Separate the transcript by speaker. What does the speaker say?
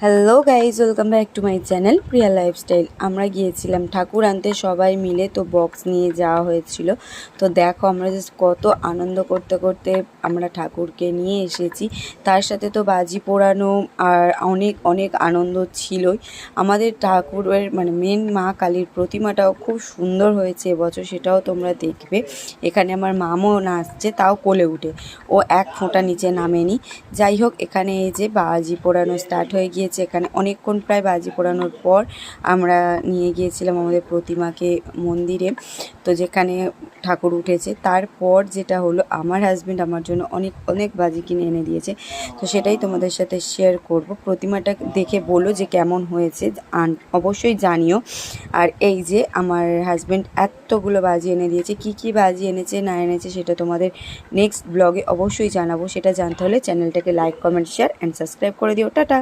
Speaker 1: Hello guys, welcome back to my channel Priya lifestyle. আমরা গিয়েছিলাম ঠাকুর আনতে সবাই মিলে, তো বক্স নিয়ে যাওয়া হয়েছিল। তো দেখো আমরা জাস্ট কত আনন্দ করতে করতে আমরা ঠাকুরকে নিয়ে এসেছি। তার সাথে তো বাজি পোড়ানো আর অনেক অনেক আনন্দ ছিলই। আমাদের ঠাকুরের মেন মা কালীর প্রতিমাটাও খুব সুন্দর হয়েছে এবছর, সেটাও তোমরা দেখবে। এখানে আমার মামও নাচছে, তাও কোলে উঠে, ও এক ফোঁটা নিচে নামেনি। যাই হোক, এখানে এই যে বাজি পোড়ানো স্টার্ট হয়ে গিয়েছে। এখানে অনেকক্ষণ প্রায় বাজি পোড়ানোর পর আমরা নিয়ে গিয়েছিলাম আমাদের প্রতিমাকে মন্দিরে, তো যেখানে ঠাকুর উঠেছে। তারপর যেটা হলো, আমার হাজব্যান্ড আমার জন্য অনেক অনেক বাজি কিনে এনে দিয়েছে, তো সেটাই তোমাদের সাথে শেয়ার করব। প্রতিমাটা দেখে বলো যে কেমন হয়েছে, অবশ্যই জানিও। আর এই যে আমার হাজব্যান্ড এতগুলো বাজি এনে দিয়েছে, কি কি বাজি এনেছে না এনেছে সেটা তোমাদের নেক্সট ব্লগে অবশ্যই জানাবো। সেটা জানতে হলে চ্যানেলটাকে like, comment, share and subscribe করে দিও। টাটা।